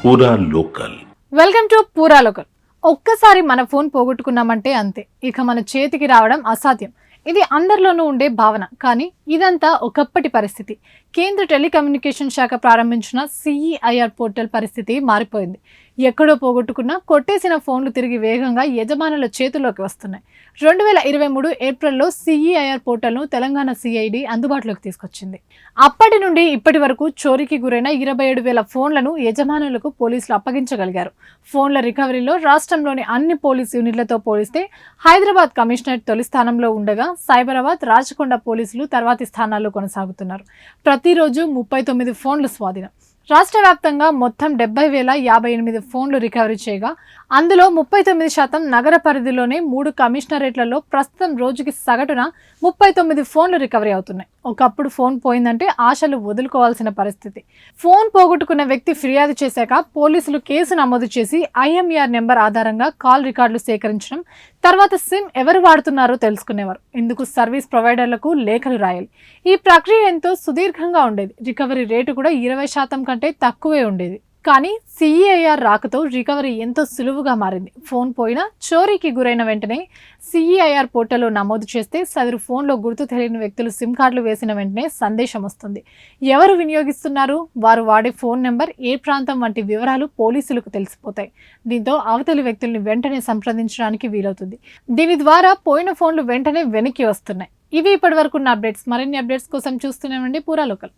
పూరా local. Welcome to పూరా local. ఒక్కసారి మన ఫోన్ పోగొట్టుకున్నామంటే అంతే, ఇక మన చేతికి రావడం అసాధ్యం. ఇది అందరిలోనూ ఉండే భావన. కానీ ఇదంతా ఒకప్పటి పరిస్థితి. కేంద్ర టెలికమ్యూనికేషన్ శాఖ ప్రారంభించిన CEIR పోర్టల్ పరిస్థితి మారిపోయింది. ఎక్కడో పోగొట్టుకున్న కొట్టేసిన ఫోన్లు తిరిగి వేగంగా యజమానుల చేతుల్లోకి వస్తున్నాయి. 2023 ఏప్రిల్లో CEIR పోర్టల్ను తెలంగాణ CID అందుబాటులోకి తీసుకొచ్చింది. అప్పటి నుండి ఇప్పటి వరకు చోరీకి గురైన 27,000 ఫోన్లను యజమానులకు పోలీసులు అప్పగించగలిగారు. ఫోన్ల రికవరీలో రాష్ట్రంలోని అన్ని పోలీస్ యూనిట్లతో పోలిస్తే హైదరాబాద్ కమిషనరేట్ తొలి స్థానంలో ఉండగా సైబరాబాద్, రాచకొండ పోలీసులు తర్వాతి స్థానాల్లో కొనసాగుతున్నారు. ప్రతిరోజు 39 ఫోన్లు స్వాధీనం. రాష్ట్ర వ్యాప్తంగా మొత్తం 70,058 ఫోన్లు రికవరీ చేయగా అందులో 39% నగర పరిధిలోనే 3 కమిషనరేట్లలో ప్రస్తుతం రోజుకి సగటున 39 ఫోన్లు రికవరీ అవుతున్నాయి. ఒకప్పుడు ఫోన్ పోయిందంటే ఆశలు వదులుకోవాల్సిన పరిస్థితి. ఫోన్ పోగొట్టుకున్న వ్యక్తి ఫిర్యాదు చేశాక పోలీసులు కేసు నమోదు చేసి IMER నెంబర్ ఆధారంగా కాల్ రికార్డులు సేకరించడం, తర్వాత సిమ్ ఎవరు వాడుతున్నారో తెలుసుకునేవారు. ఇందుకు సర్వీస్ ప్రొవైడర్లకు లేఖలు రాయాలి. ఈ ప్రక్రియ ఎంతో సుదీర్ఘంగా ఉండేది. రికవరీ రేటు కూడా 20% కంటే తక్కువే ఉండేది. కానీ CEIR రాకతో రికవరీ ఎంతో సులువుగా మారింది. ఫోన్ పోయినా, చోరీకి గురైన వెంటనే CEIR పోర్టల్లో నమోదు చేస్తే సదరు ఫోన్లో గుర్తు తెలియని వ్యక్తులు సిమ్ కార్డులు వేసిన వెంటనే సందేశం వస్తుంది. ఎవరు వినియోగిస్తున్నారు, వారు వాడే ఫోన్ నెంబర్, ఏ ప్రాంతం వంటి వివరాలు పోలీసులకు తెలిసిపోతాయి. దీంతో అవతలి వ్యక్తుల్ని వెంటనే సంప్రదించడానికి వీలవుతుంది. దీని ద్వారా పోయిన ఫోన్లు వెంటనే వెనక్కి వస్తున్నాయి. ఇవి ఇప్పటి వరకు ఉన్న అప్డేట్స్. మరిన్ని అప్డేట్స్ కోసం చూస్తూనే ఉండండి పూరా లోకల్.